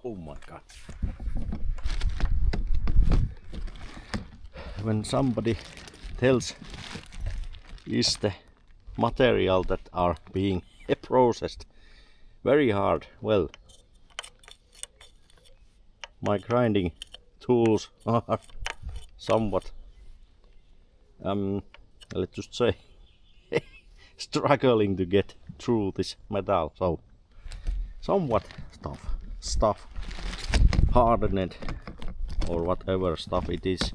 Oh my god. When somebody tells is the material that are being processed very hard, well, my grinding tools are somewhat, let's just say, struggling to get through this metal, so somewhat stuff hardened or whatever stuff it is.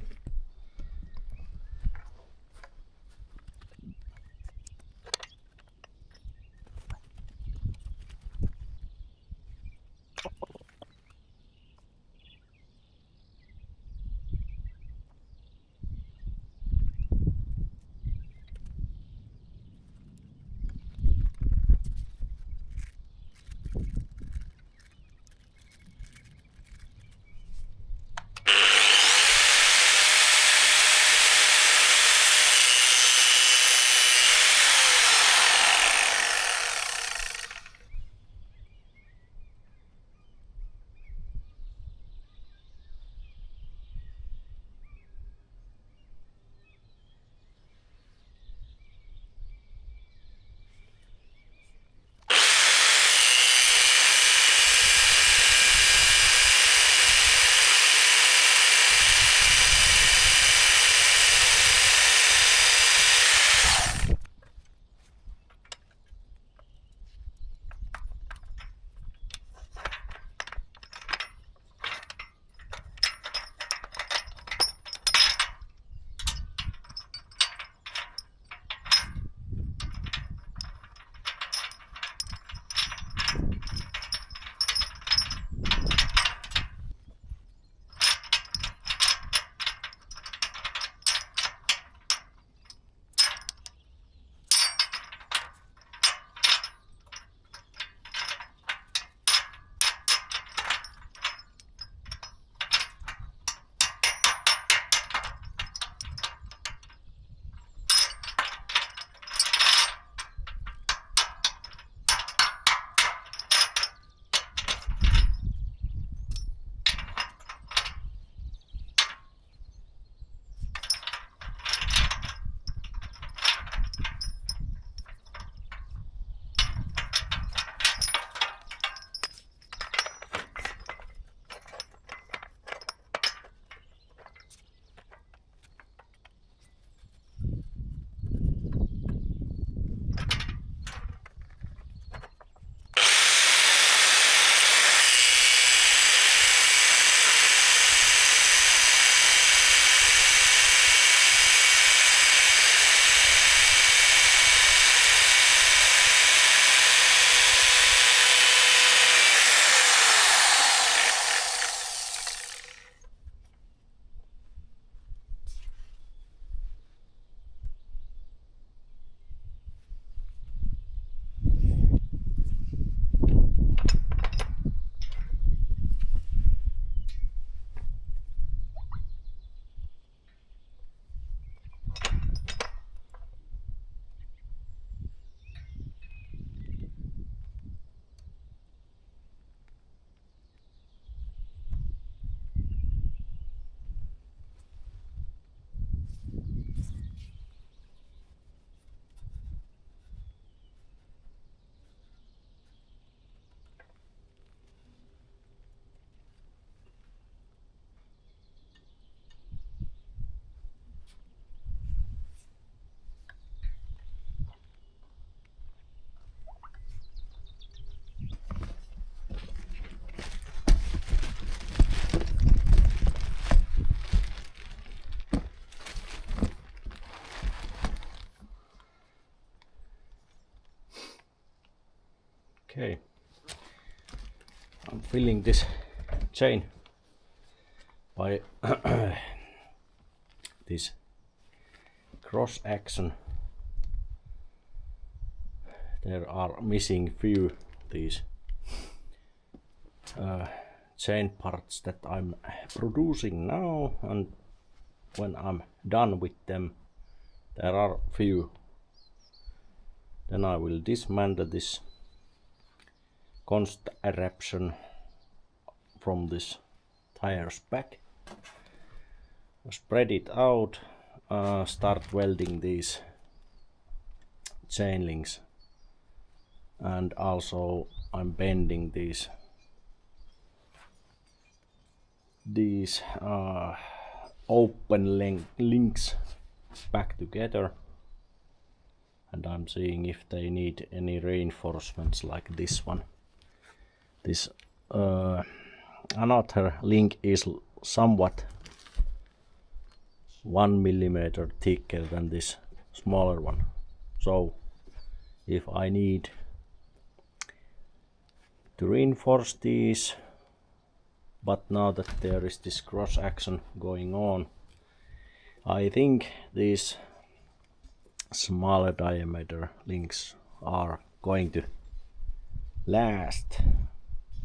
Okay, I'm filling this chain by this cross action. There are missing few these chain parts that I'm producing now, and when I'm done with them, there are few. Then I will dismantle this const eruption from this tires back, spread it out, start welding these chain links, and also I'm bending these open links back together, and I'm seeing if they need any reinforcements like this one. This another link is somewhat 1 millimeter thicker than this smaller one, so if I need to reinforce these, but now that there is this cross action going on, I think these smaller diameter links are going to last,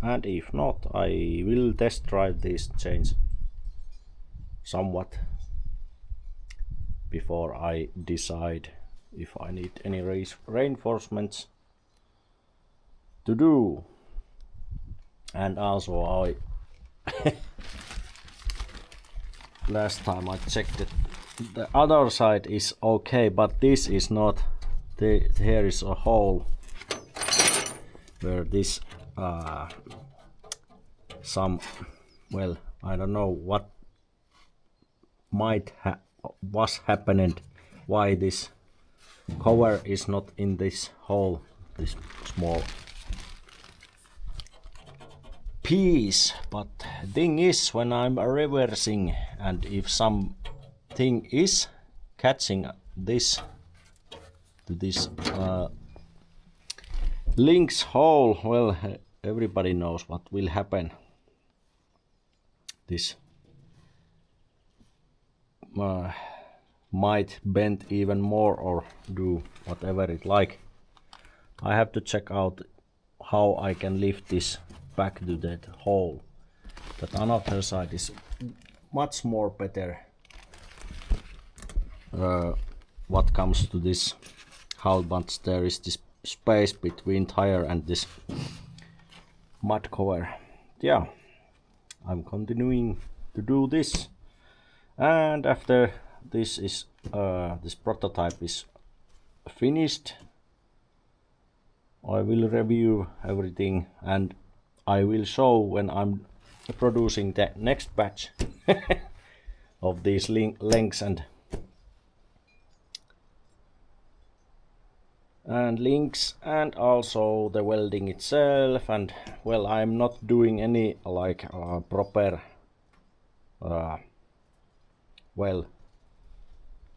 and if not, I will test drive these chains somewhat before I decide if I need any reinforcements to do. And also I last time I checked it, the other side is okay, but this is not. Here is a hole where this some, well, I don't know what was happening, why this cover is not in this hole, this small piece. But thing is, when I'm reversing, and if something is catching this to this links hole, well, everybody knows what will happen. This might bend even more or do whatever it like. I have to check out how I can lift this back to that hole. That another side is much more better what comes to this, how much there is this space between tire and this mud cover. Yeah, I'm continuing to do this, and after this is this prototype is finished, I will review everything and I will show when I'm producing the next batch of these links and links, and also the welding itself. And well, I'm not doing any like proper well,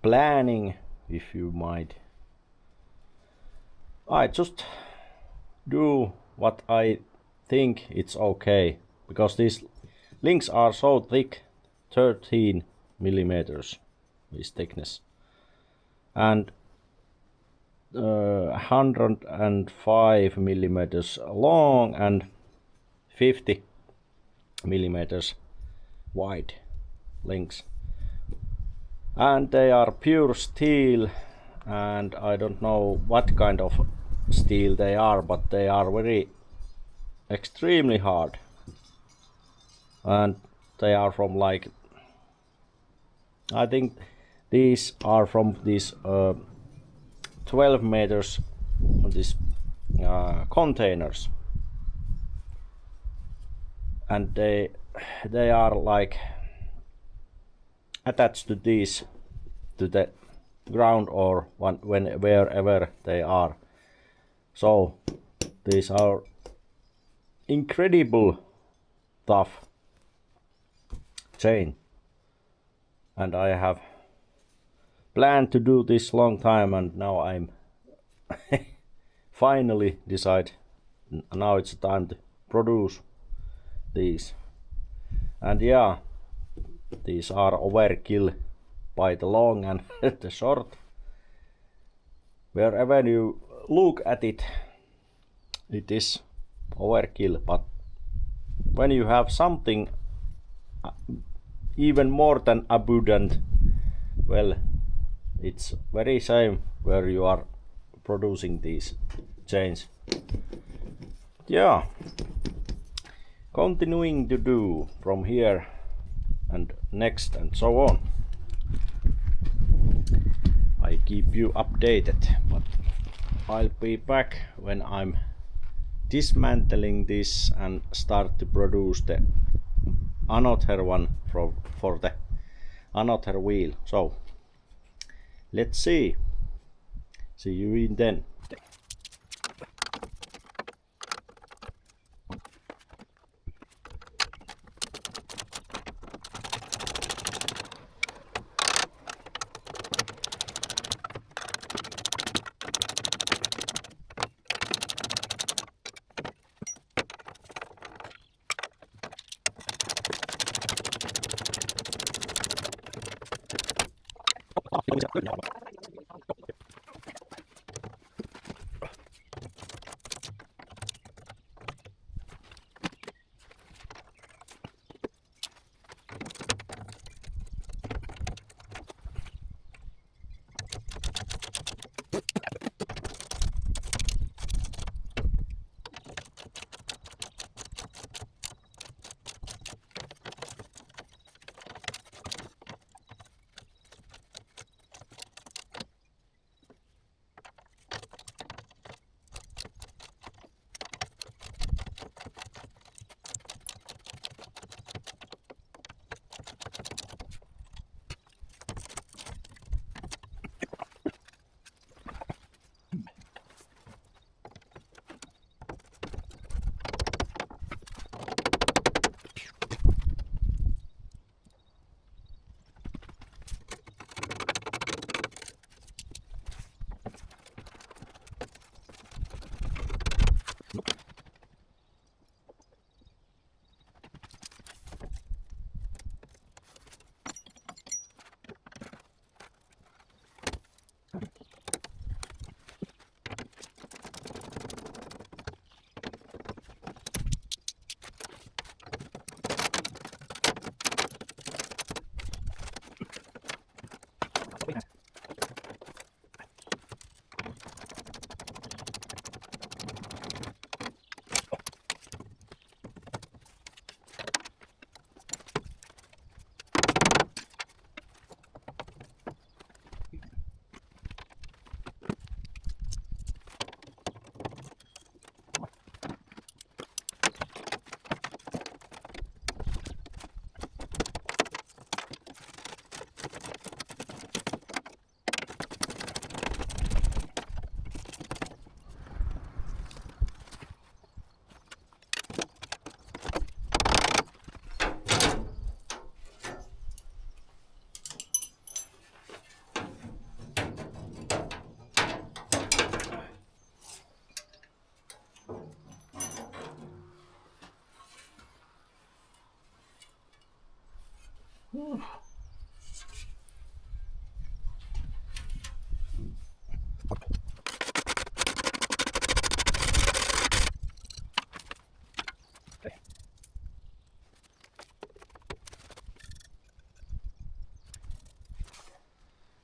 planning, if you might. I just do what I think it's okay, because these links are so thick, 13 millimeters this thickness, and 105 millimeters long and 50 millimeters wide links, and they are pure steel, and I don't know what kind of steel they are, but they are very extremely hard, and they are from like, I think these are from these 12 meters these containers, and they are like attached to these to the ground or wherever they are. So these are incredible tough chain, and I have planned to do this long time, and now I'm finally decide now it's time to produce these. And yeah, these are overkill by the long and the short. Wherever you look at it, it is overkill, but when you have something even more than abundant, well, it's very same where you are producing these chains. Yeah, continuing to do from here and next and so on. I keep you updated, but I'll be back when I'm dismantling this and start to produce the another one for the another wheel. So let's see you in then.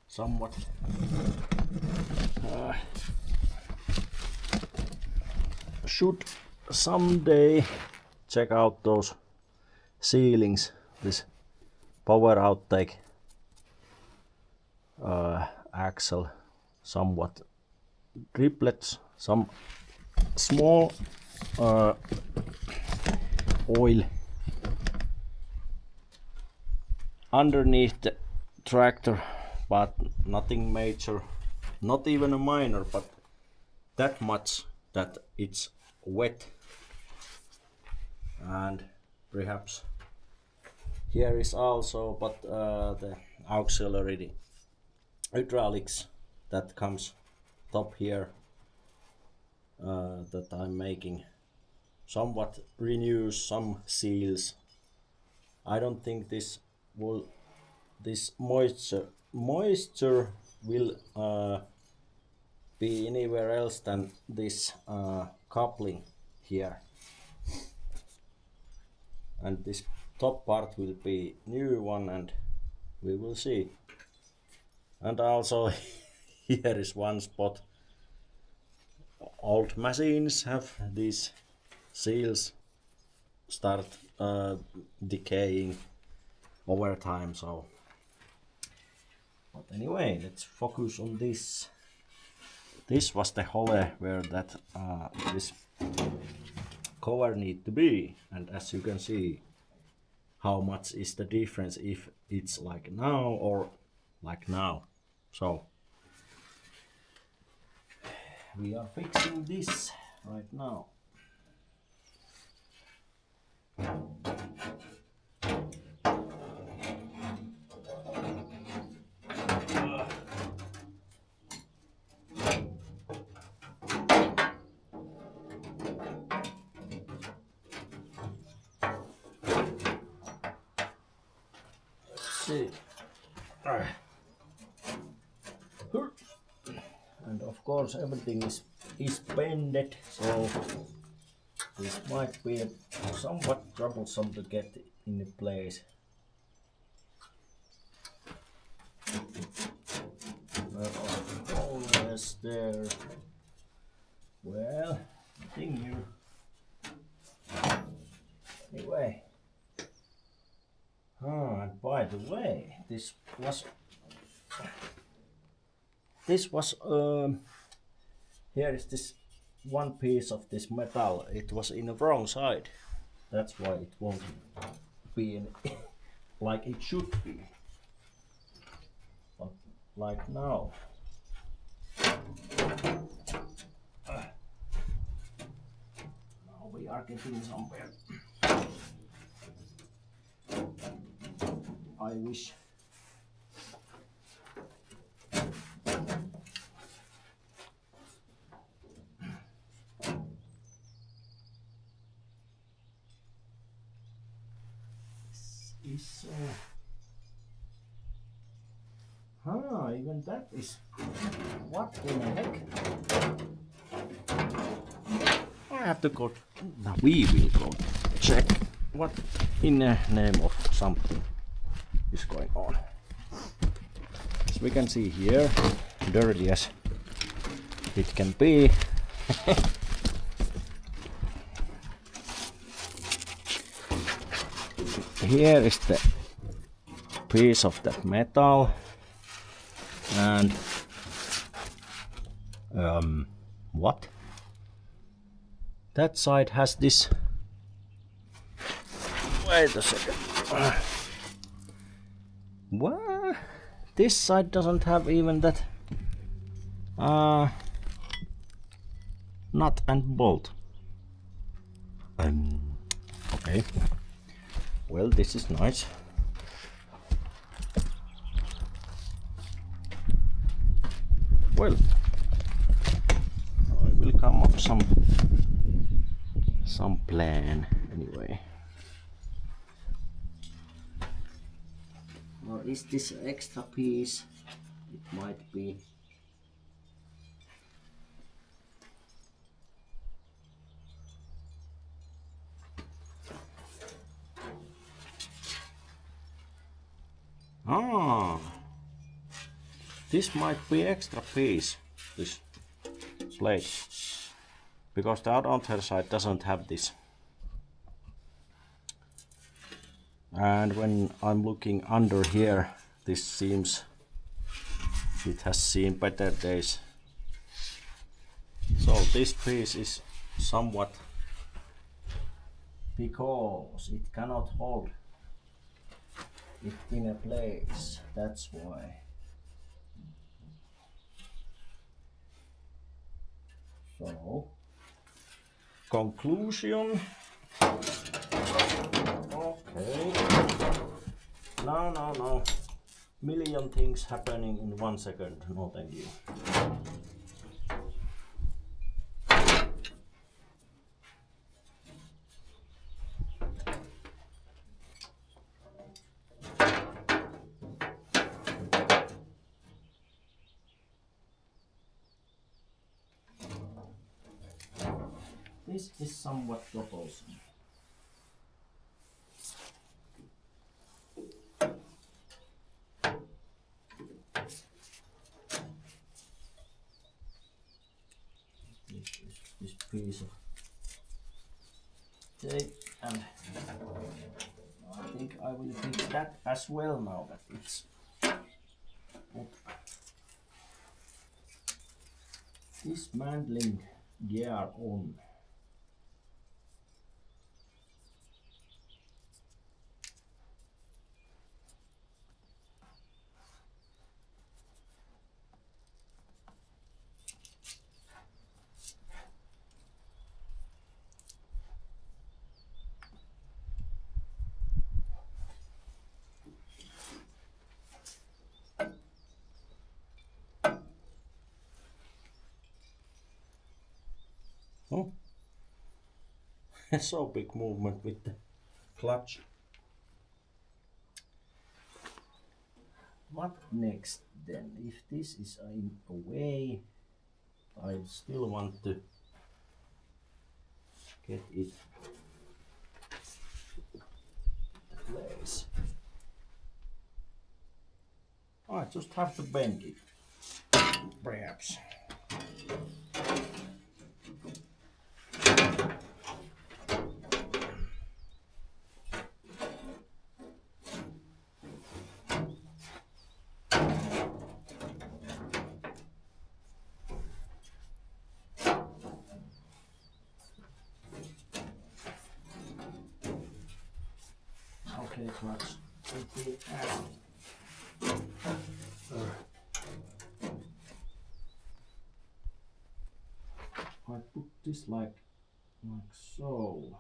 Somewhat should someday check out those ceilings, this power outtake axle, somewhat driplets, some small oil underneath the tractor, but nothing major, not even a minor, but that much that it's wet. And perhaps here is also, but the auxiliary hydraulics that comes top here, that I'm making, somewhat renews some seals. I don't think this moisture will be anywhere else than this coupling here, and this top part will be new one, and we will see. And also here is one spot. Old machines have these seals start decaying over time. So, but anyway, let's focus on this. This was the hole where that this cover need to be, and as you can see, how much is the difference if it's like now or like now. So we are fixing this right now. See. And of course everything is bended, so this might be somewhat troublesome to get in place. Always there. Well, nothing new. Anyway. And by the way, this was here is this one piece of this metal. It was in the wrong side. That's why it won't be in like it should be. But like now. Now we are getting somewhere. I wish. This is even that is what in the heck? I have to go. Now we will go check what in the name of something is going on. As we can see here, dirty as it can be. Here is the piece of that metal, and what? That side has this. Wait a second. What? This side doesn't have even that nut and bolt. Okay. Well, this is nice. Well, I will come up some plan anyway. Or is this extra piece? It might be. This might be extra piece, this plate, because the other side doesn't have this. And when I'm looking under here, this seems it has seen better days. So this piece is somewhat, because it cannot hold it in a place, that's why. So, conclusion. Okay. No. Million things happening in 1 second. No, thank you. This is somewhat troublesome. This piece of tape. And I think I will fix that as well now that it's put dismantling gear on. Oh, so big movement with the clutch. What next then? If this is in a way, I still want to get it in place. I just have to bend it, perhaps. Okay, clutch. I put this like so.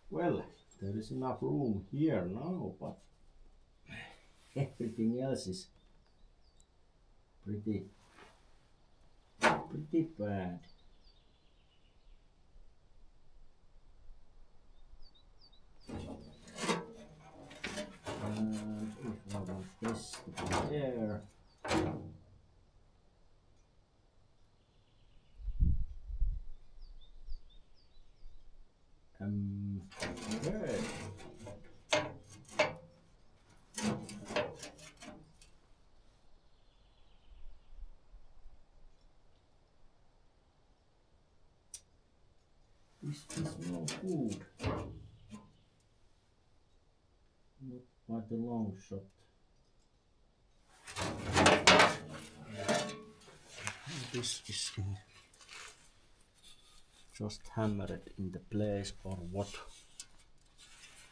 Well, there is enough room here now, but everything else is pretty bad. And if I want this to be there, okay. This is no good. Not by the long shot. This is just hammered in the place, or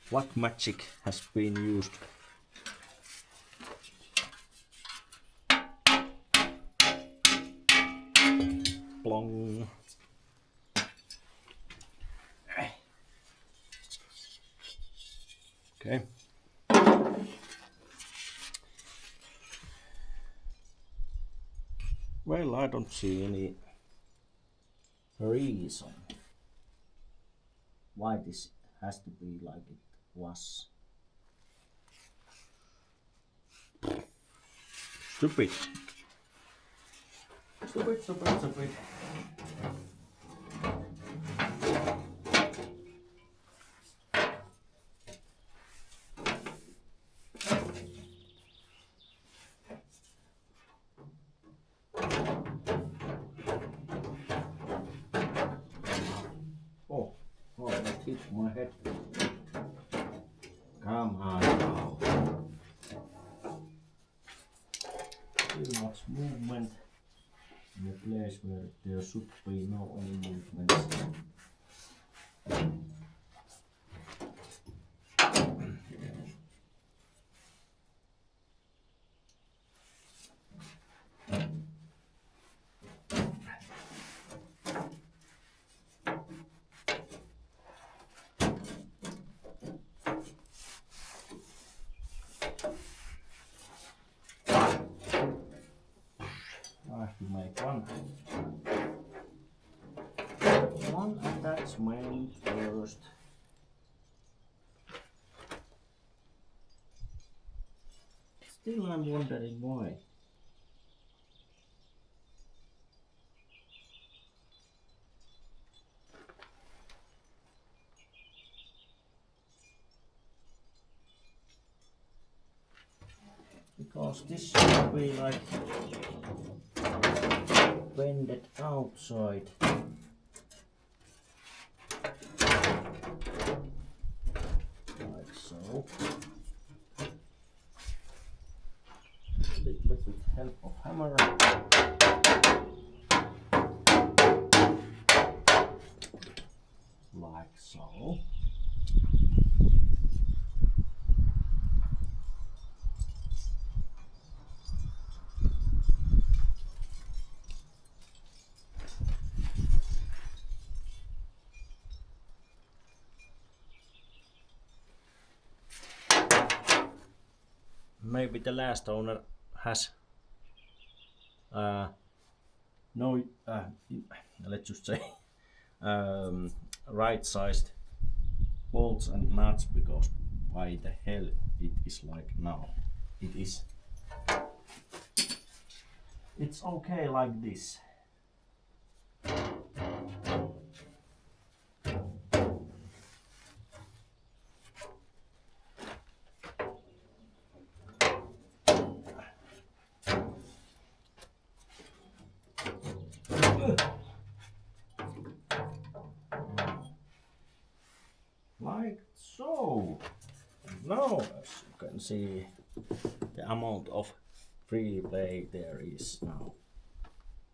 what magic has been used. Plong. Okay. Well, I don't see any reason why this has to be like it was. Stupid. Oh, that hit my head. Come on now. Too much movement in a place where there should be no any movements. I have to make one attachment first. Still I'm wondering why. Because this should be like bended outside. Like so. A little bit with help of hammer. Like so. Maybe the last owner has no, let's just say right sized bolts and nuts, because why the hell it is like now. It's okay like this. Like so. Now, as you can see, the amount of free play there is now,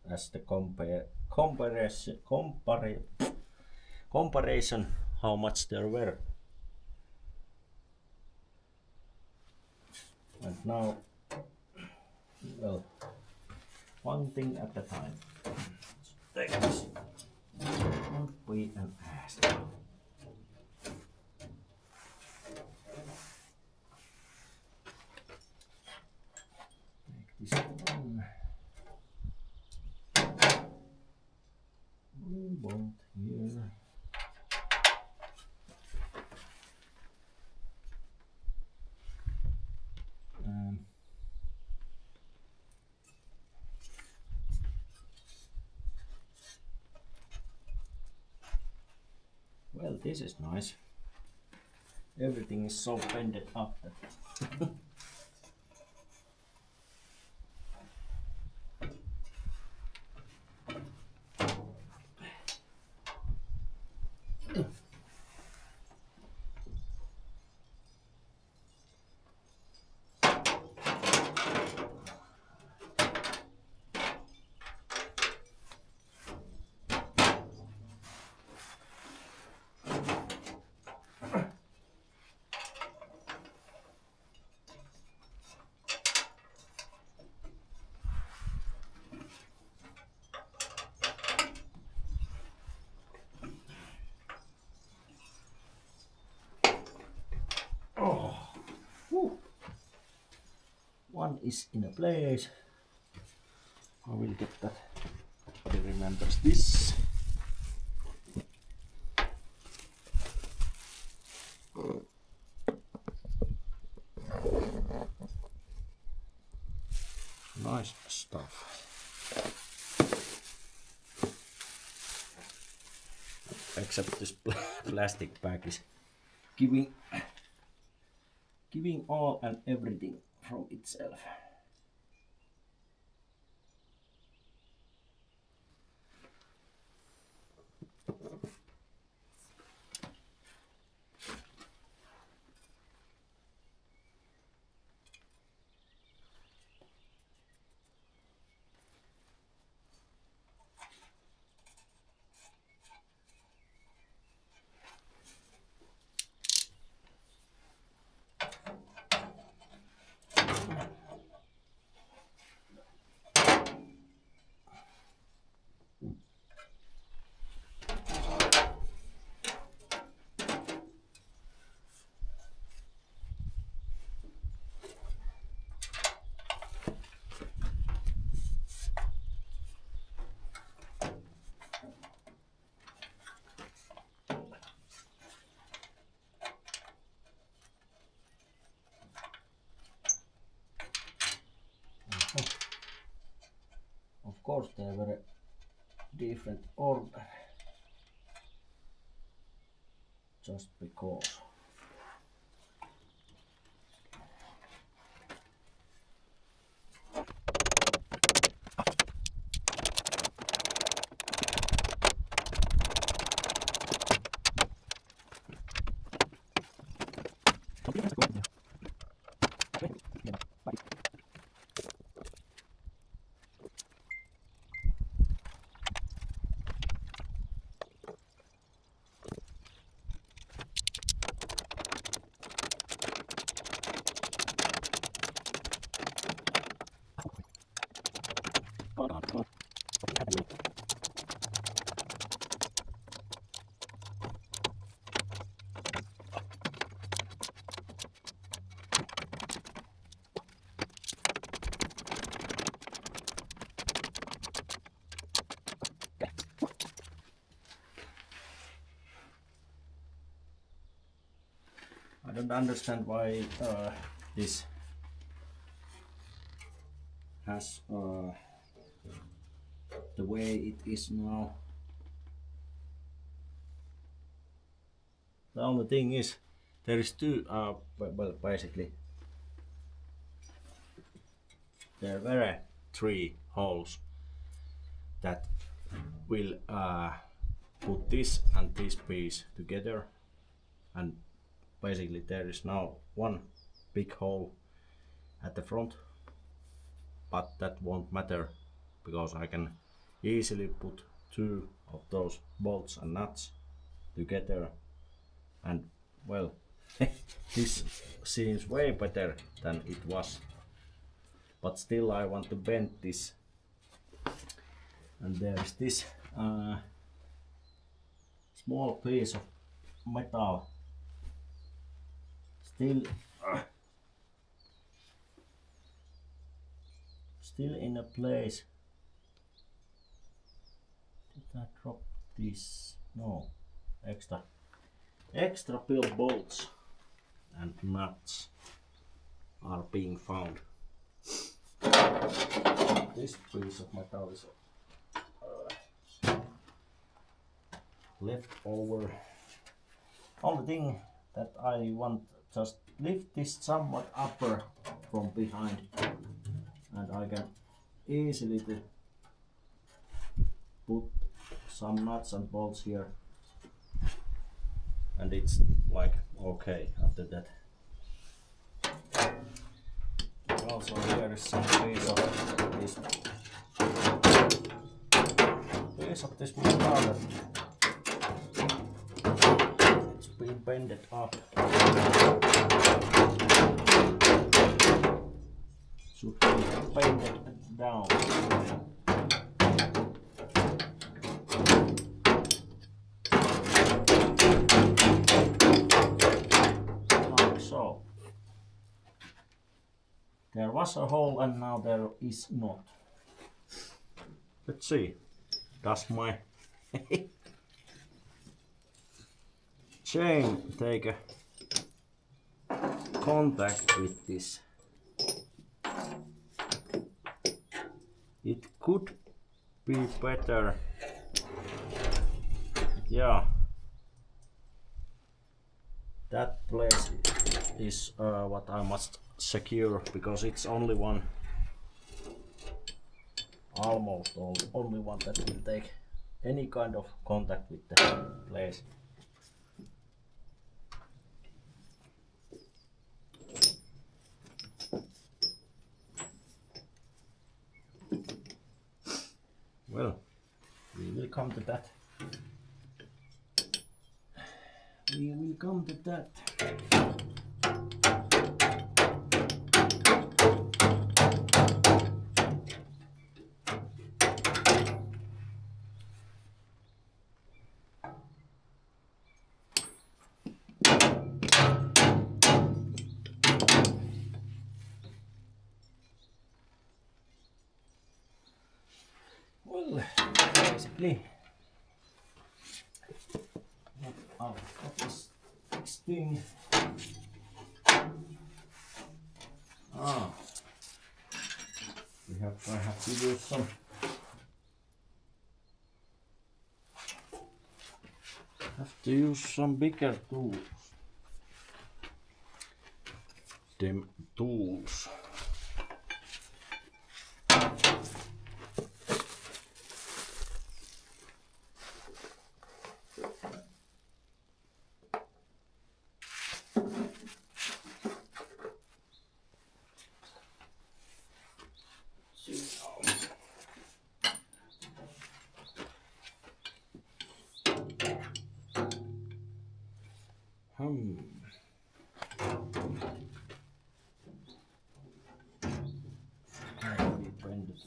as the comparison how much there were. And now, well, one thing at a time. Take this. Don't be an ass. Take this one. Blue bolt here. Well, this is nice. Everything is so bended up that one is in a place. I will get that. Nobody remembers this. Nice stuff. Except this plastic bag is giving all and everything from itself. Of course, they were a different order, just because. I don't understand why this has the way it is now. The only thing is there is two well, basically there were three holes that will put this and this piece together, and basically there is now one big hole at the front, but that won't matter because I can easily put two of those bolts and nuts together, and well, this seems way better than it was, but still I want to bend this, and there is this small piece of metal still in a place. Did I drop this? No, extra bill bolts and nuts are being found. This piece of metal is left over. Only thing that I want, just lift this somewhat upper from behind, and I can easily put some nuts and bolts here, and it's like okay after that. Also here is some piece of this metal that it's been bended up. Should be bended down. Like so. There was a hole and now there is not. Let's see. Does my chain take a contact with this? It could be better. Yeah, that place is what I must secure, because it's only one, almost only one that will take any kind of contact with the place. Well, we will come to that. We will come to that. Well, basically, out of this thing. I have to use some bigger tools. Them tools.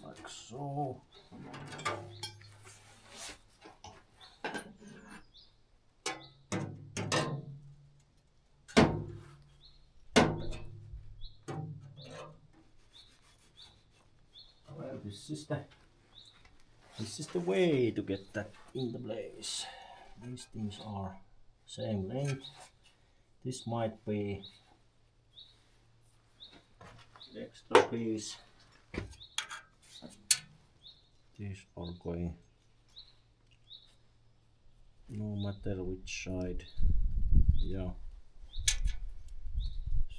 like so. Well, this is the way to get that in the place. These things are same length. This might be the extra piece. These are going no matter which side. Yeah.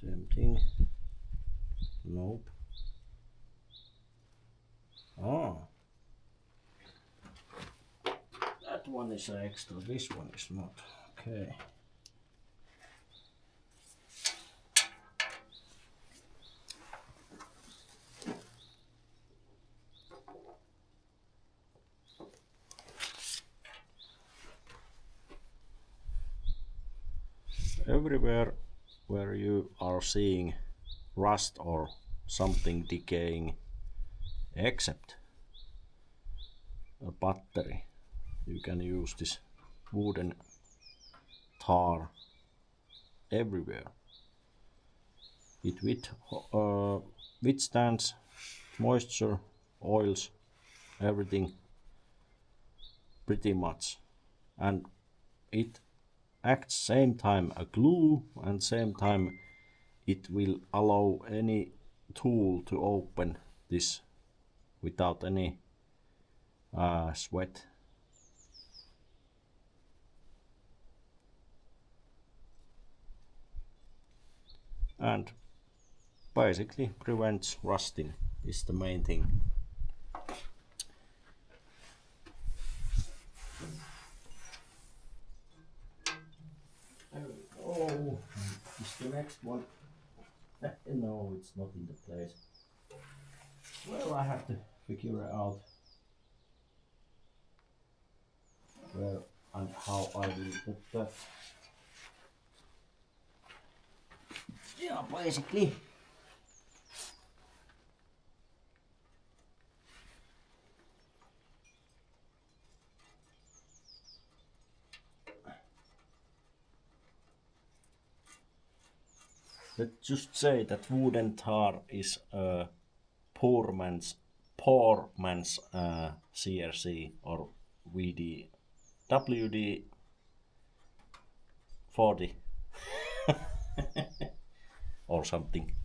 Same thing. Nope. Ah. That one is extra, this one is not. Okay. Everywhere where you are seeing rust or something decaying, except a battery, you can use this wooden tar everywhere. It withstands moisture, oils, everything pretty much, and it acts same time a glue and same time it will allow any tool to open this without any sweat. And basically prevents rusting is the main thing. There we go. Is the next one? No, it's not in the place. Well, I have to figure out where and how I will put that. Yeah, basically. Let's just say that wooden tar is a poor man's CRC or WD 40 or something.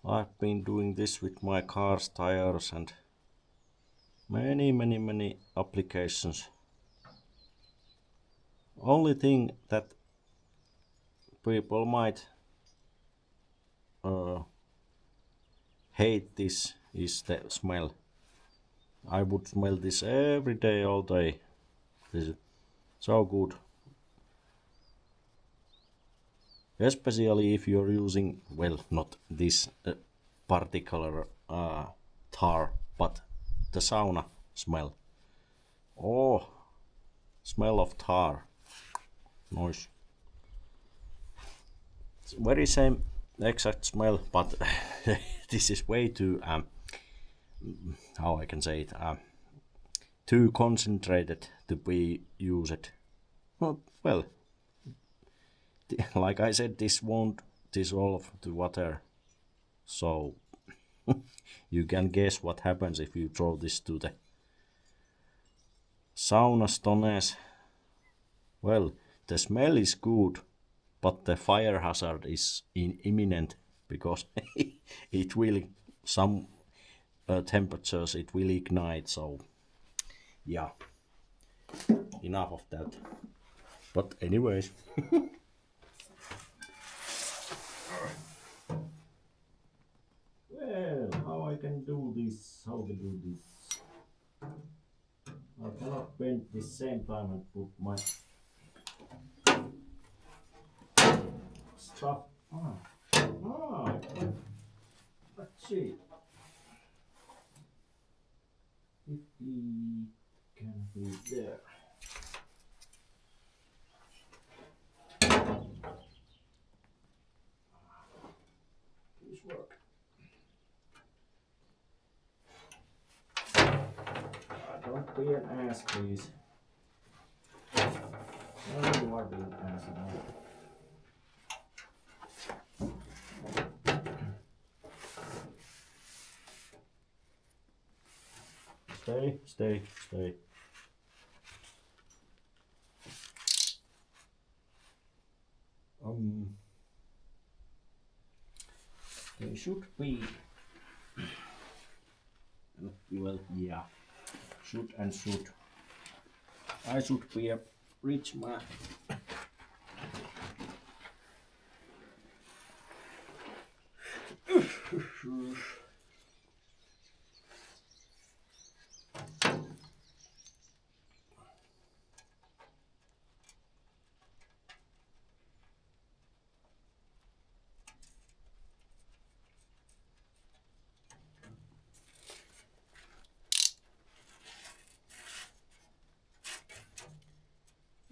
I've been doing this with my car's tires and many applications. Only thing that people might hate this is the smell. I would smell this every day, all day. This is so good. Especially if you're using, well, not this particular tar, but the sauna smell. Oh, smell of tar. Nice. It's very same exact smell, but this is way too, how I can say it, too concentrated to be used. Well, like I said, this won't dissolve to water, so you can guess what happens if you throw this to the sauna stones. Well, the smell is good, but the fire hazard is imminent because it will some temperatures it will ignite. So yeah, enough of that. But anyways. Well, how I can do this? How to do this? I cannot bend this same time and put my stuff. Let's see. 50 can be there. This work. Don't be an ass, please. No, you are being an ass now. Stay, stay, stay. They should be. Well, yeah. Should and should. I should be a rich man.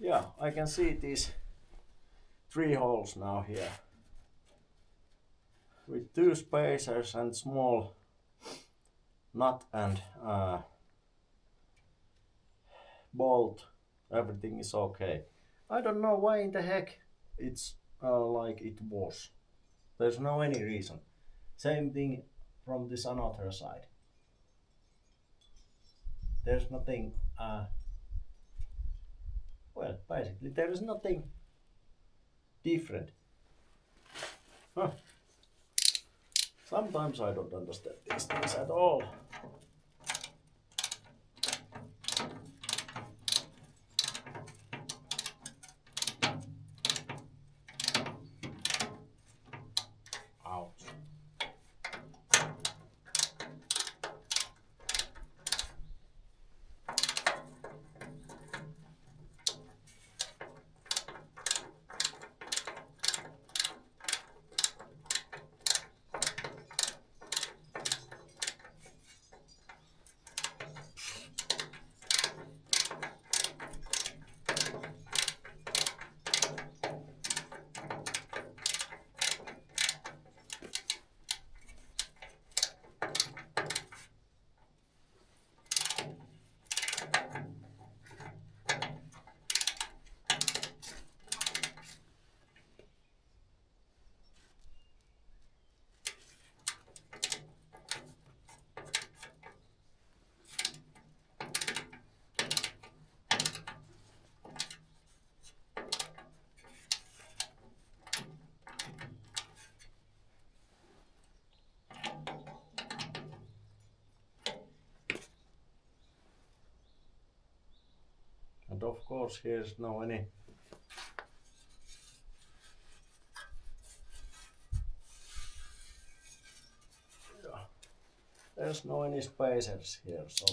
Yeah, I can see these 3 holes now here. With 2 spacers and small nut and bolt, everything is okay. I don't know why in the heck it's like it was. There's no any reason. Same thing from this another side. There's nothing, well, basically there is nothing different. Huh. Sometimes I don't understand these things at all. Ouch. And of course here's no any there's no any spacers here, so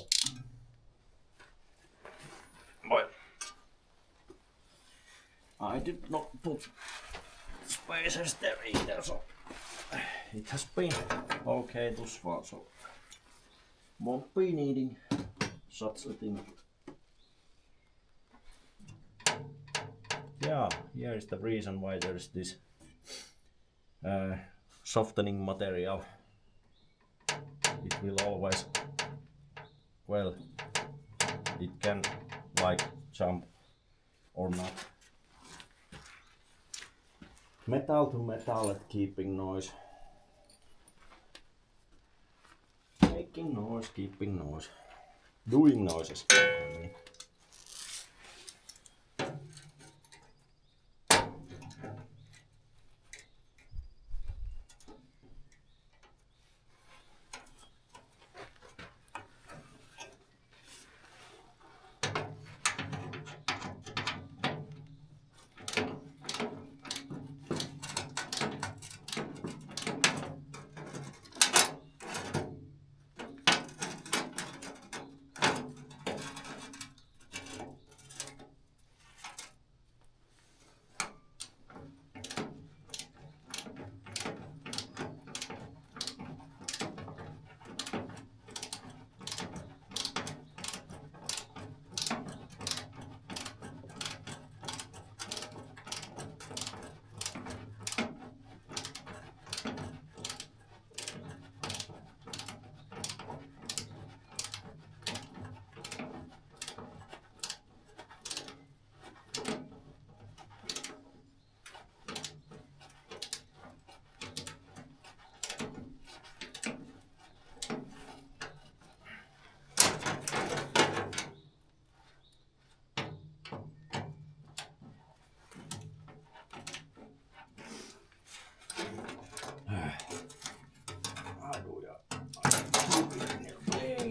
well, I did not put spacers there either, so it has been okay thus far, so won't be needing such a thing. Yeah, here is the reason why there is this softening material. It will always, well, it can like jump or not. Metal to metal at keeping noise. Making noise, keeping noise. Doing noises.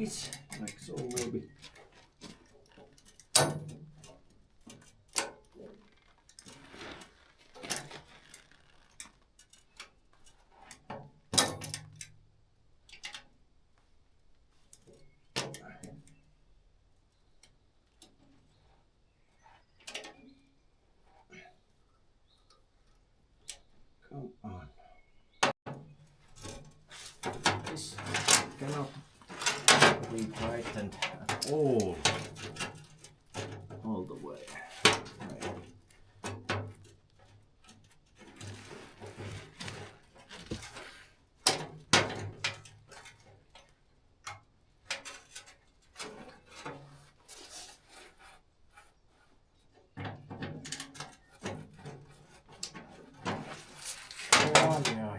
this, like so maybe. Come on. This cannot be tightened at all the way. Right. Yeah.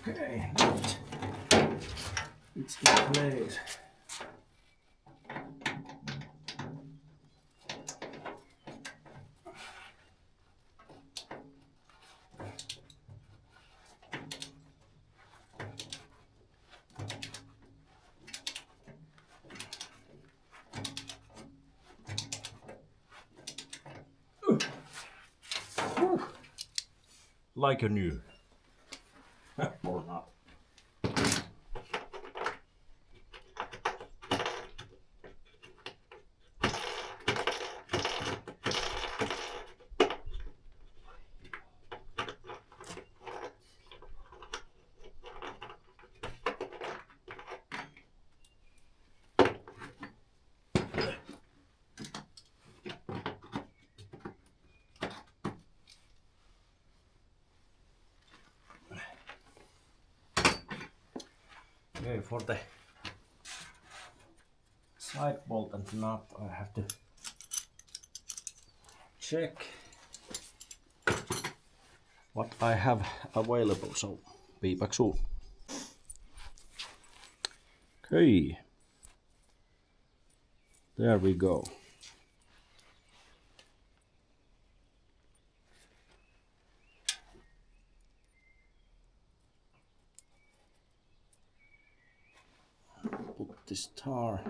Okay, it's in place. Like a new. Or not. Okay, for the side bolt and nut I have to check what I have available, so be back soon. Okay, there we go. Put this tar.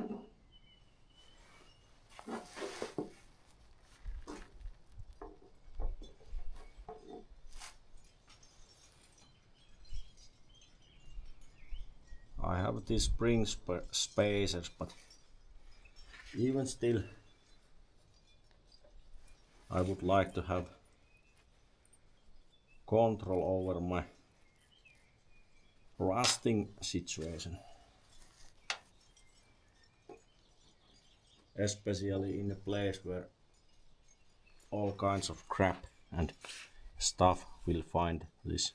I have these spring spacers, but even still I would like to have control over my rusting situation, especially in a place where all kinds of crap and stuff will find this.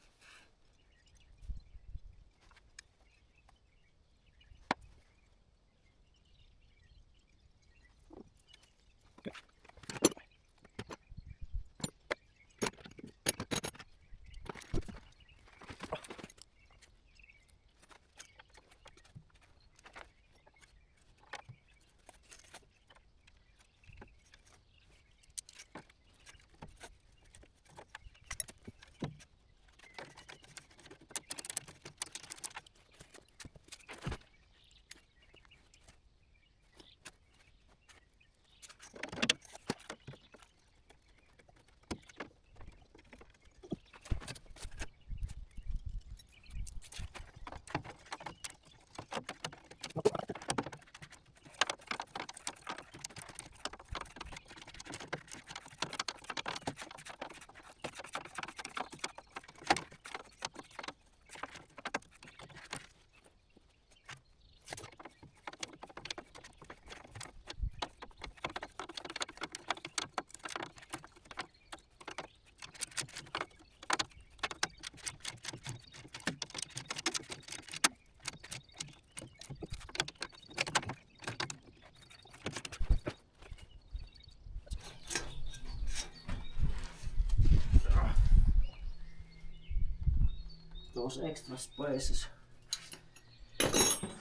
those extra spaces.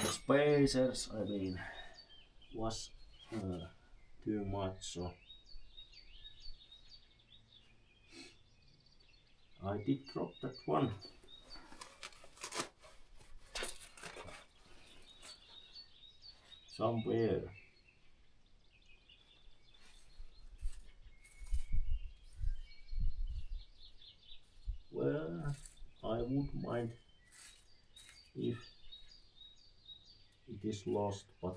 Spacers, I mean, was too much, so I did drop that one. Somewhere. Well, I wouldn't mind if it is lost, but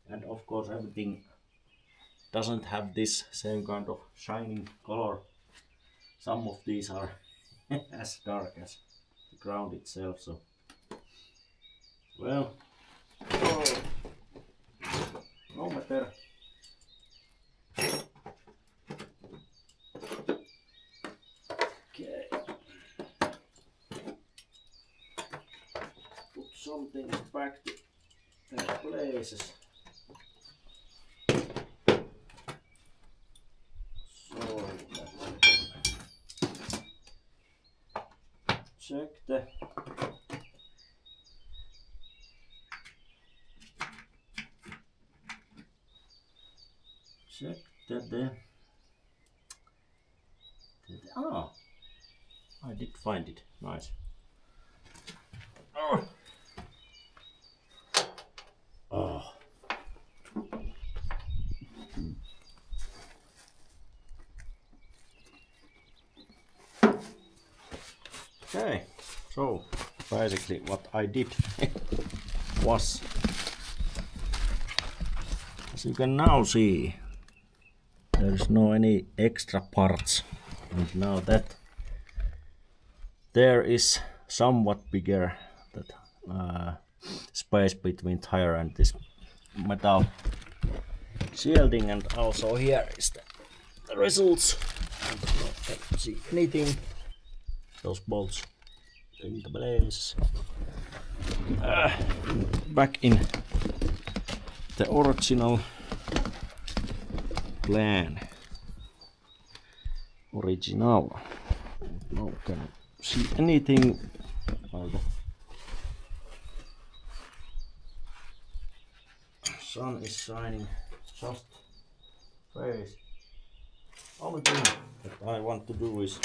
and of course everything doesn't have this same kind of shining color. Some of these are as dark as the ground itself, so well, oh, no matter. Okay, put some things back to their places. Check the I did find it. Nice. Oh. Oh. Okay, so basically what I did was, as you can now see, there is no any extra parts, and now that there is somewhat bigger that space between tire and this metal shielding, and also here is the results. I don't see anything. Those bolts in the place. Back in the original plan. Original. No can see anything. Well, the sun is shining just face. Only thing that I want to do is,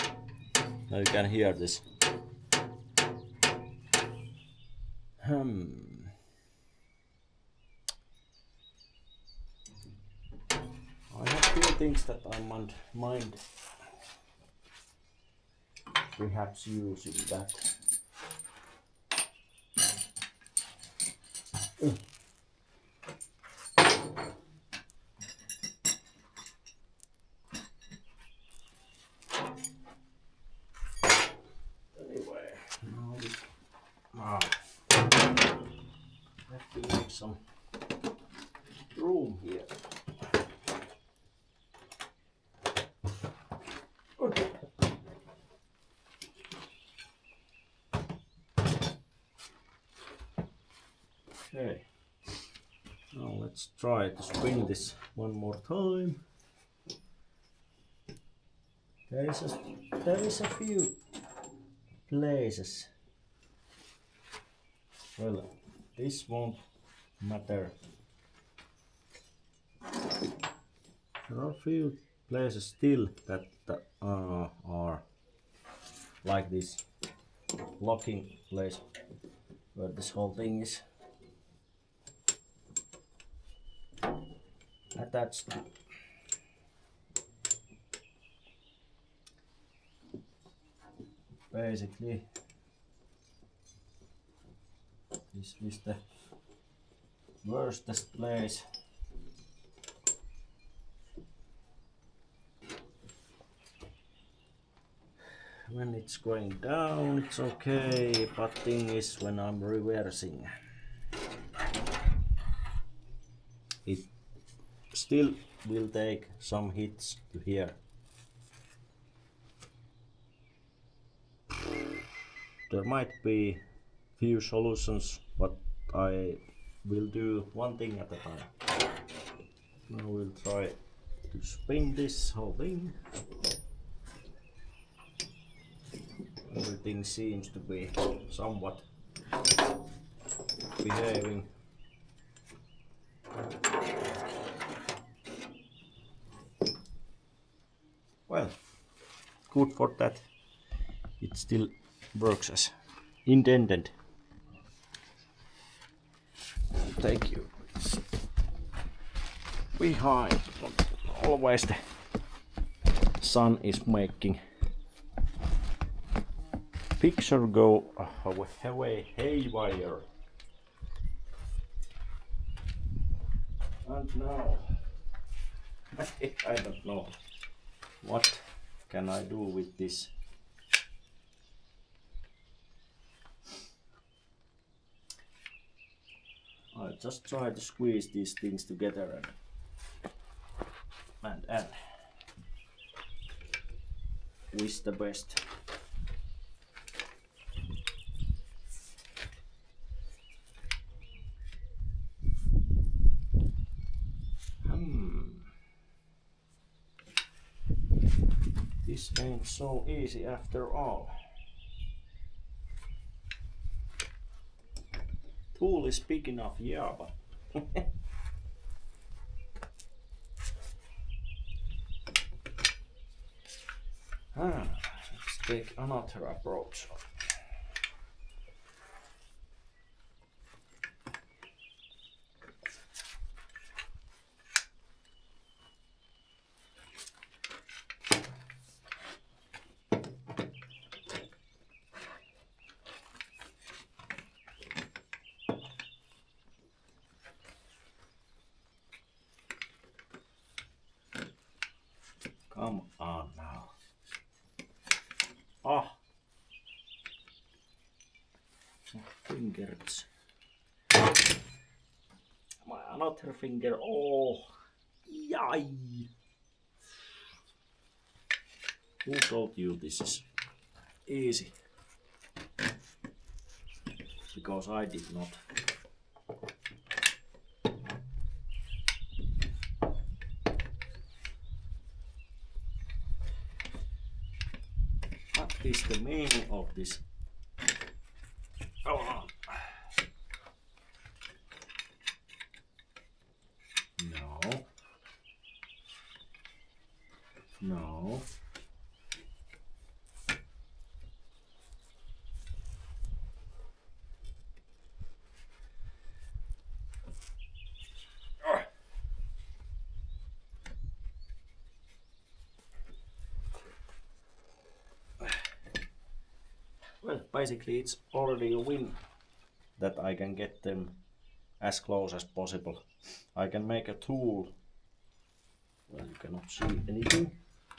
now you can hear this. I have few things that I mind perhaps using that. Anyway, now I have to make some room here. Okay, now let's try to spin this one more time. There is a few places. Well, this won't matter. There are a few places still that are like this locking place where this whole thing is attached to. Basically, this is the worstest place. When it's going down, it's okay, but thing is when I'm reversing, it still will take some hits to here. There might be few solutions, but I will do one thing at a time. Now we'll try to spin this whole thing. everything seems to be somewhat behaving. Well, good for that. It still works as intended. Thank you. Behind, always the sun is making picture go away haywire. And now I don't know what can I do with this. I just try to squeeze these things together and wish the best. This ain't so easy after all. Tool is big enough, yeah, but let's take another approach. Come on now. Ah, my fingers. My another finger. Oh, yay! Who told you this is easy? Because I did not. What is the meaning of this? Oh. No. No. Well, basically it's already a win that I can get them as close as possible. I can make a tool. Well, you cannot see anything,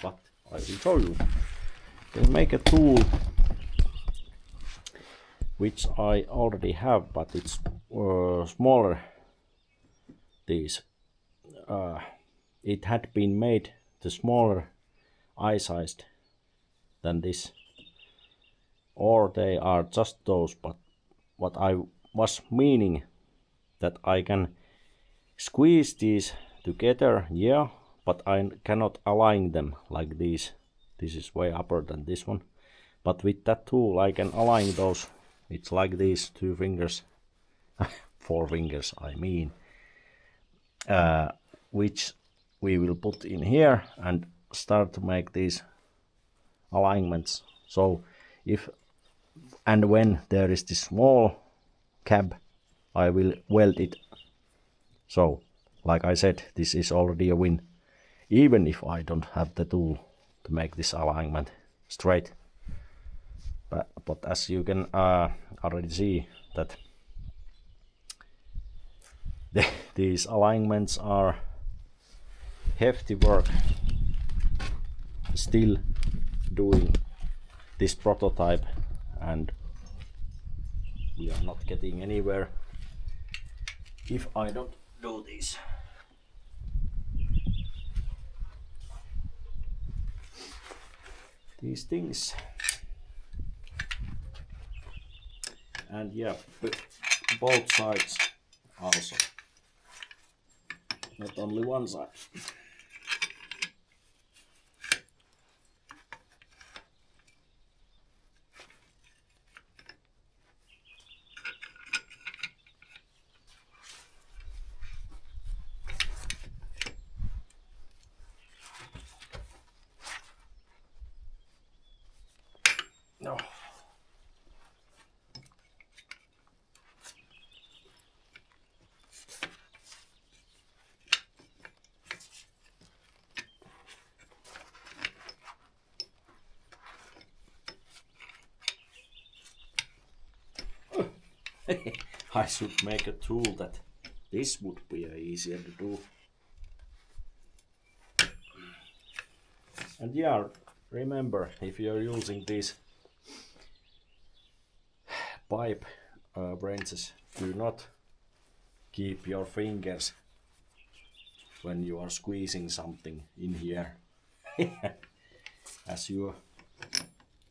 but I will show you. I can make a tool which I already have, but it's smaller. These it had been made the smaller eye-sized than this, or they are just those. But what I was meaning that I can squeeze these together, yeah, but I cannot align them like this. This is way upper than this one, but with that tool I can align those. It's like these 2 fingers 4 fingers I mean, which we will put in here and start to make these alignments. So if and when there is this small cab, I will weld it. So like I said, this is already a win, even if I don't have the tool to make this alignment straight. But as you can already see that these alignments are hefty work. Still doing this prototype, and we are not getting anywhere if I don't do this. These things. And yeah, both sides also, not only one side. Oh. I should make a tool that this would be easier to do. And yeah, remember, if you're using these pipe wrenches, do not keep your fingers when you are squeezing something in here. As you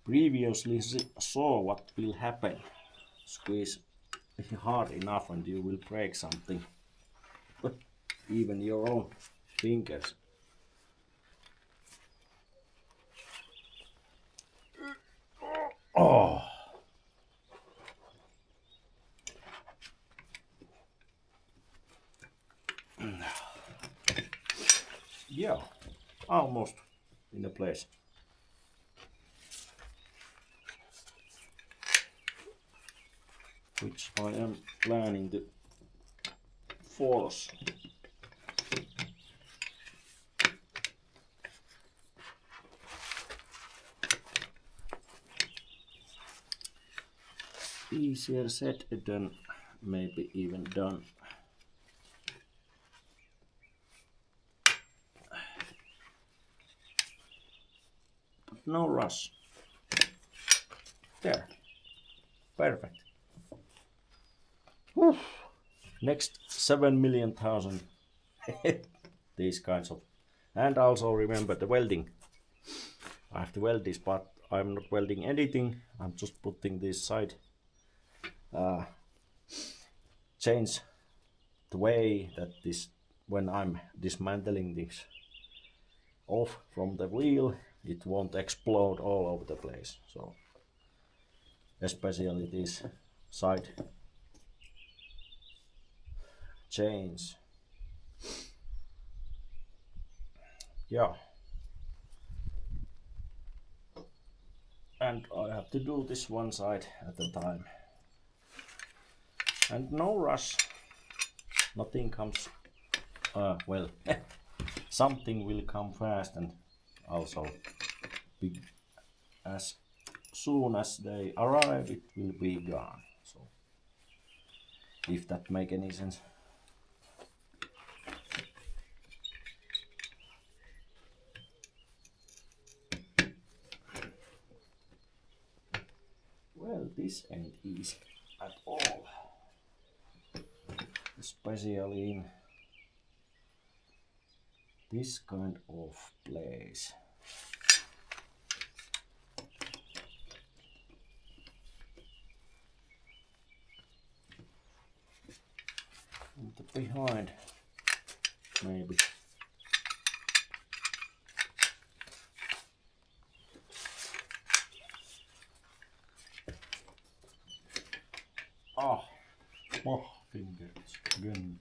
previously saw what will happen. Squeeze hard enough and you will break something. Even your own fingers. Oh. Yeah, almost in a place. Which I am planning to force. Easier said than maybe even done. But no rush. There. Perfect. Whew. Next 7 million thousand. These kinds of. And also remember the welding. I have to weld this, but I'm not welding anything. I'm just putting this side. Change the way that this, when I'm dismantling this off from the wheel, it won't explode all over the place. So especially this side chains. Yeah. And I have to do this one side at a time. And no rush. Nothing comes. Well, something will come fast and also big. As soon as they arrive, it will be gone. So, if that make any sense. Well, this ain't easy at all. Especially in this kind of place. And the behind, maybe. Oh, fingers again.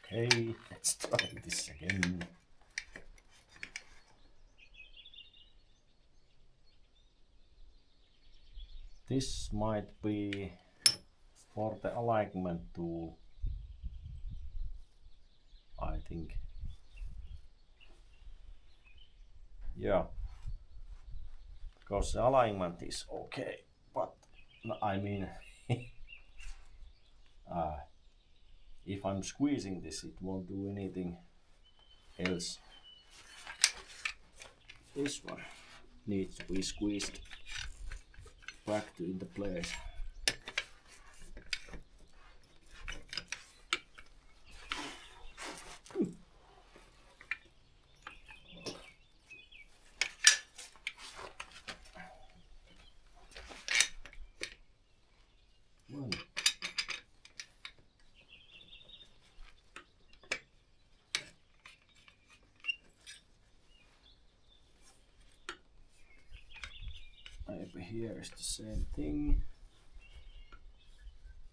Okay, let's try this again. This might be for the alignment tool, I think. Yeah, because the alignment is okay, but I mean, if I'm squeezing this, it won't do anything else. This one needs to be squeezed back to into place. Well, maybe here is the same thing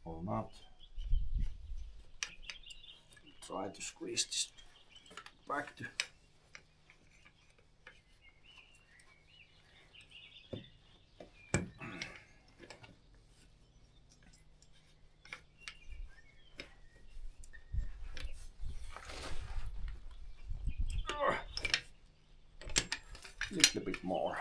or not. Try to squeeze this back to little bit more.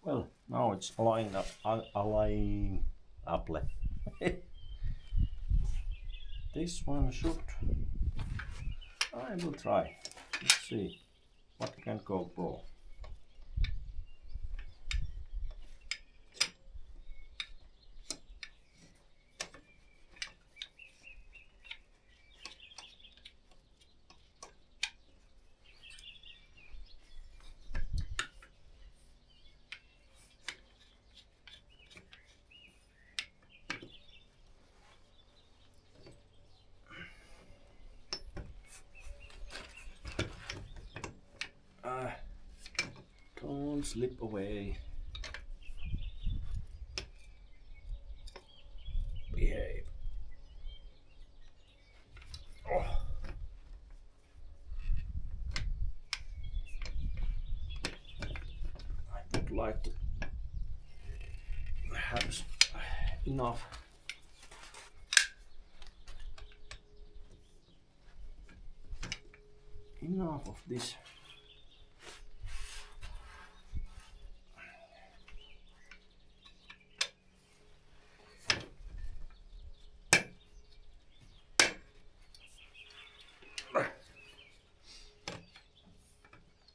Well, now it's aligning up. This one should. I will try. Let's see what can go wrong. Don't slip away. Behave. Oh. I would like to have enough of this.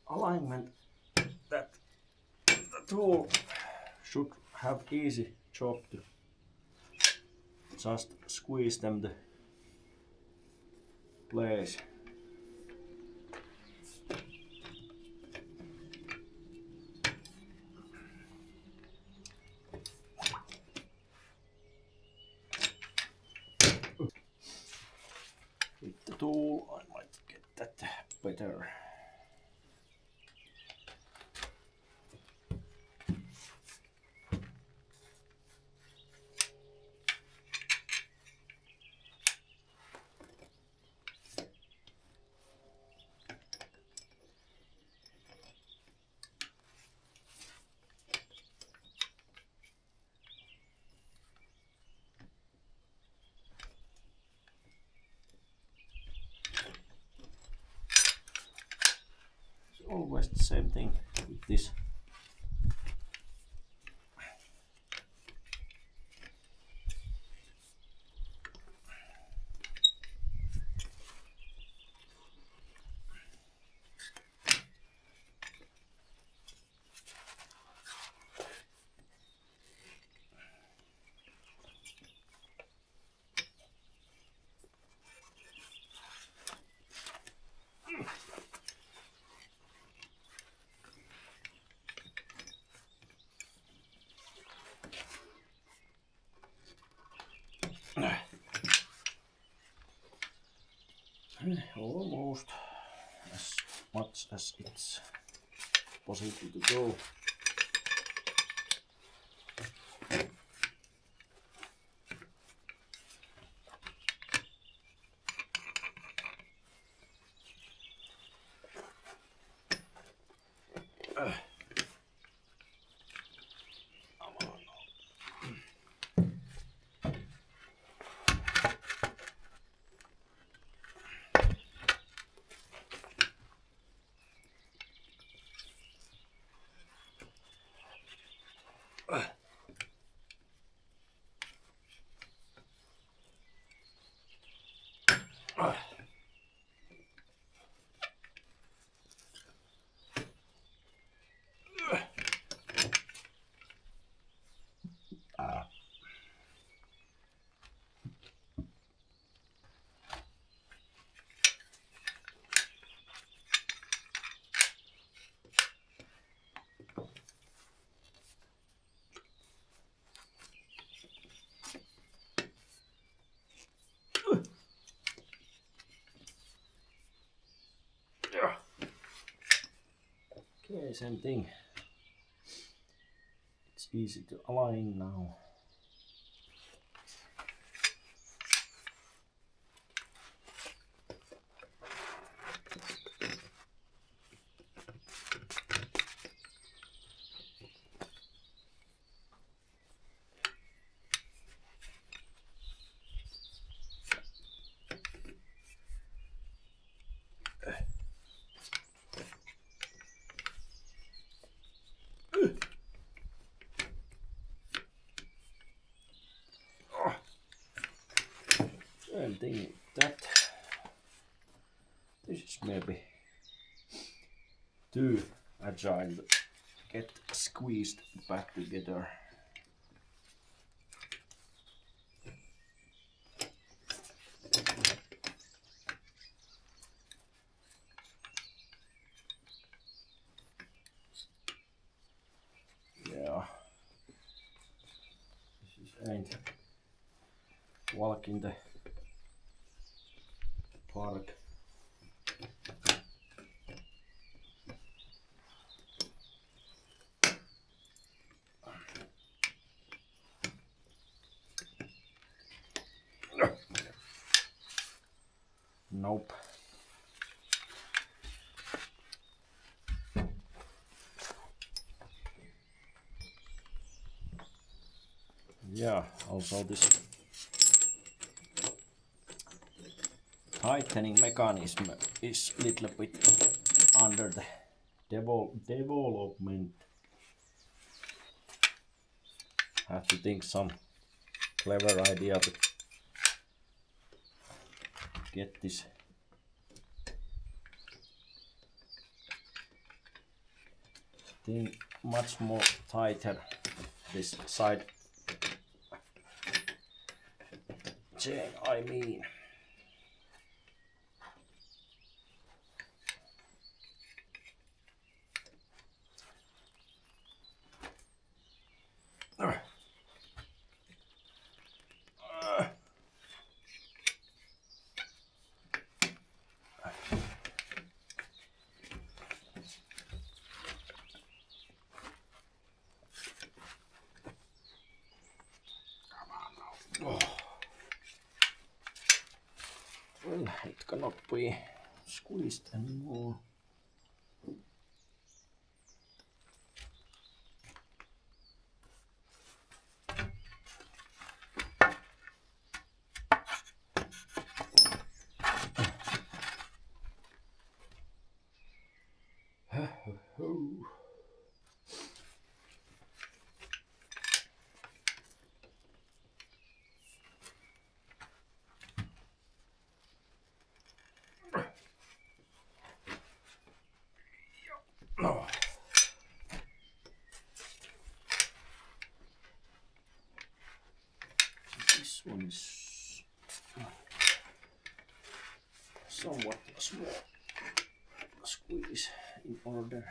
Alignment that the tool should have easy job to just squeeze them the place. With the tool I might get that better. Always the same thing with this. Almost as much as it's possible to go. Okay, same thing. It's easy to align now. Same thing with that. This is maybe too agile to get squeezed back together. Yeah, this ain't walk in the park. Nope. Yeah, also this tightening mechanism is a little bit under the development. Have to think some clever idea to get this thing much more tighter, this side chain I mean. Well, it cannot be squeezed anymore. No. This one is somewhat small. Squeeze in order.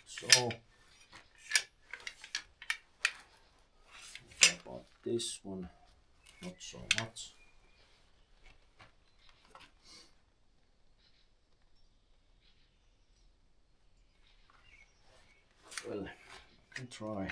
So about this one, not so much. Well, I can try.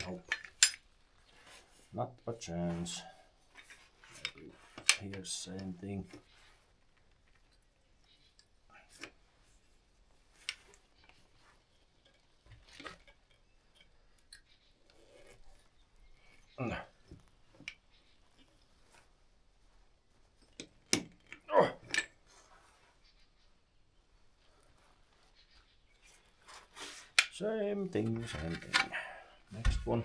Nope. Not a chance. Maybe here's same thing. Same thing, same thing. Next one.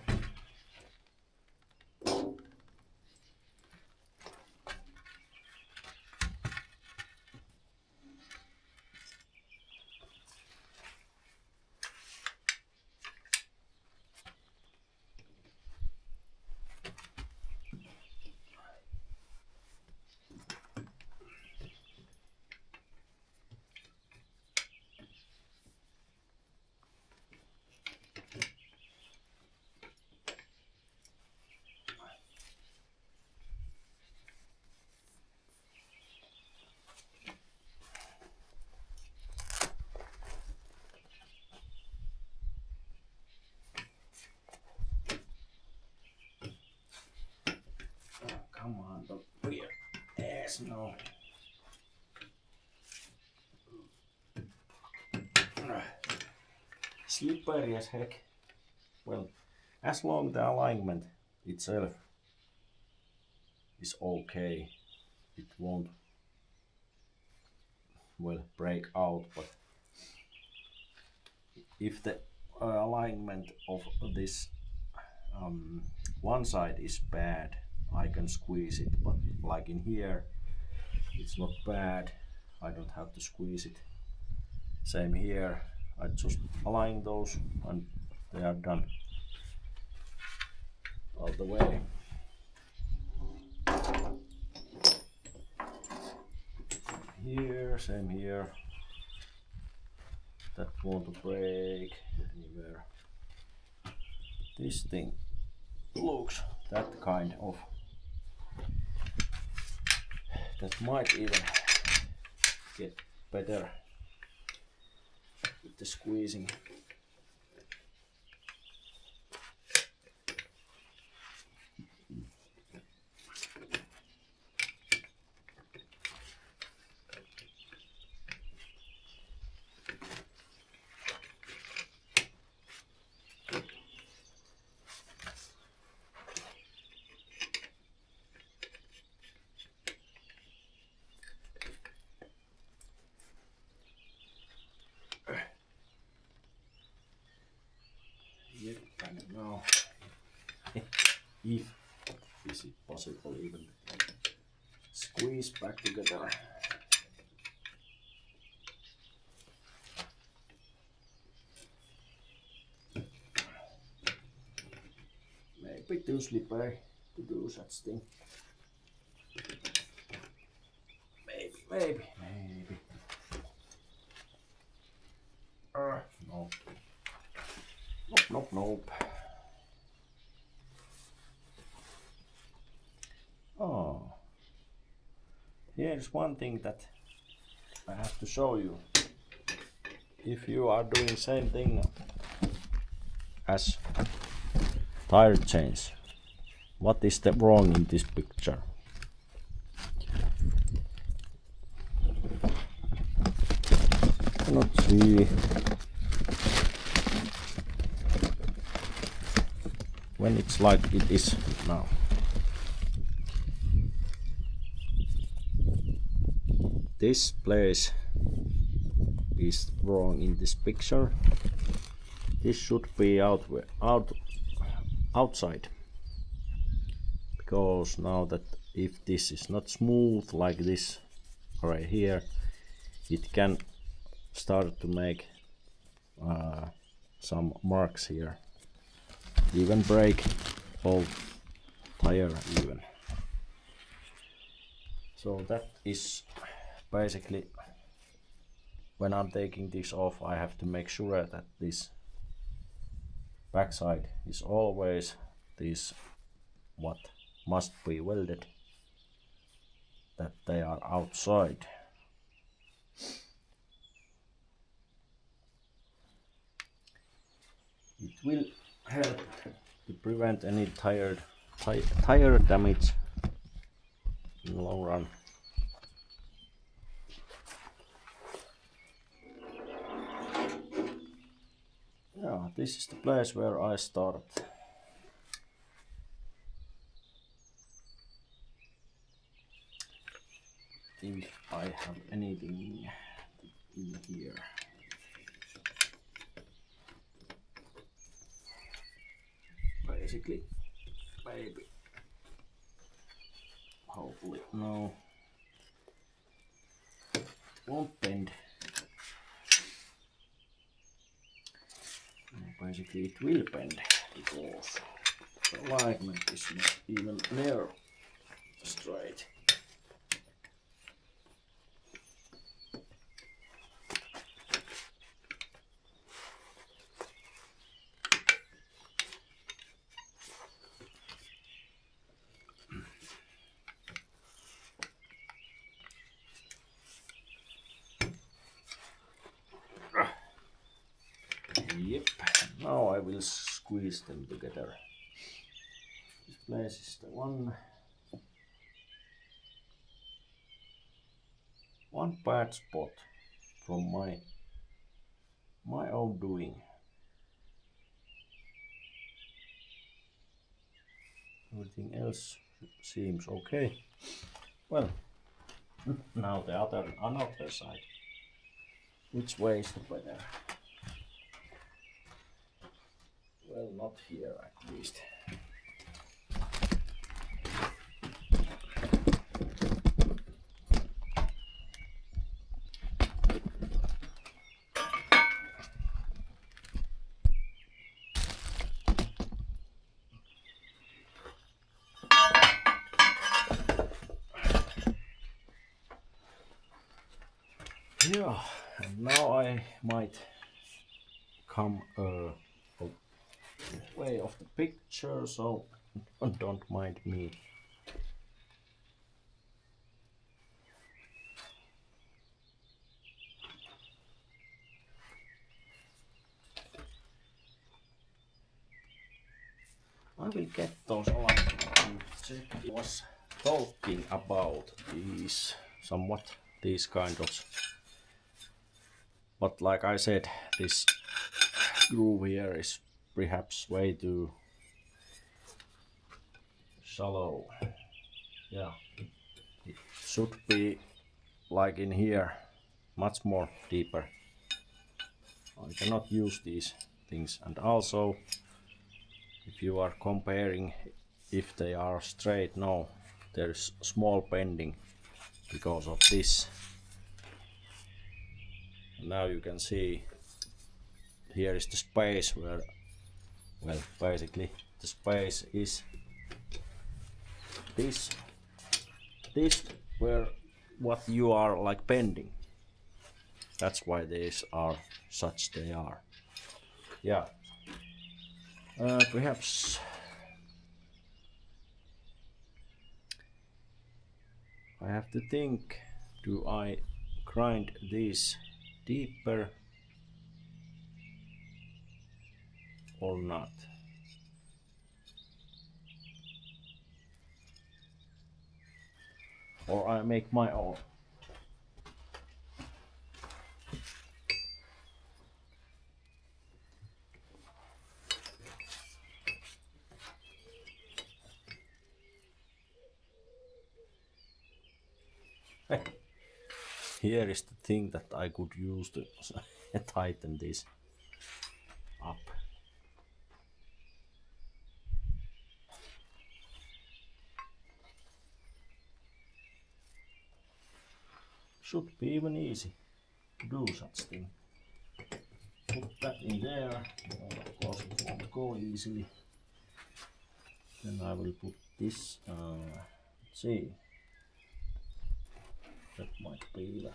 legs now. Slippery as heck. Well, as long the alignment itself is okay, it won't, well, break out, but if the alignment of this one side is bad, I can squeeze it, but like in here it's not bad, I don't have to squeeze it. Same here, I just align those and they are done. Out the way. Here, same here. That won't break anywhere. This thing looks that kind of. That might even get better with the squeezing. Yep, I don't know if this is possible even squeeze back together. Maybe too slippery to do such thing. Maybe. No. Nope. Oh, here's one thing that I have to show you. If you are doing same thing as tire change, what is the wrong in this picture? Cannot see. When it's like it is now. This place is wrong in this picture. This should be outside, because now that if this is not smooth like this right here, it can start to make some marks here, even break whole tire even. So that is basically, when I'm taking this off, I have to make sure that this backside is always this what must be welded, that they are outside. It will help to prevent any tire damage in the long run. Yeah, this is the place where I started. If I have anything in here. Basically, maybe. Hopefully, no. Won't bend. Basically, it will bend because the alignment is not even near straight. Yep, now I will squeeze them together. This place is the one. one bad spot from my own doing. Everything else seems okay. Well, now the another side. Which way is the better? Well, not here at least. Yeah, and now I might come way off the picture, so don't mind me. I will get those aligned. I was talking about these kind of, but like I said, this groove here is perhaps way too shallow. Yeah, it should be like in here, much more deeper. I cannot use these things, and also if you are comparing if they are straight, no, there's small bending because of this. Now you can see here is the space where, well, basically the space is this where what you are like bending. That's why these are such they are. Yeah. Perhaps I have to think, do I grind these deeper or not? Or I make my own. Here is the thing that I could use to tighten this up. Should be even easy to do such thing. Put that in there. Of course it won't go easily. Then I will put this. Let's see. That might be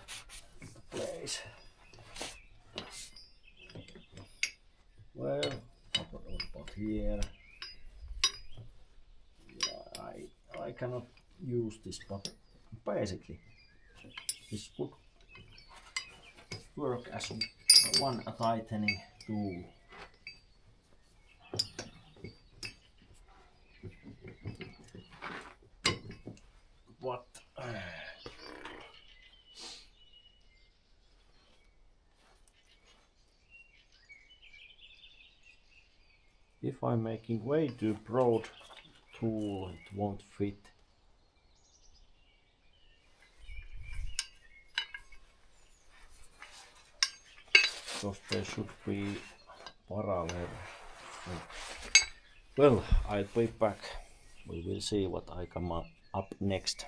the place. Well, I'll put here. Yeah, I cannot use this, but basically this would work as one tightening tool. But if I'm making way too broad tool, it won't fit. Because they should be parallel. Well, I'll be back. We will see what I come up next.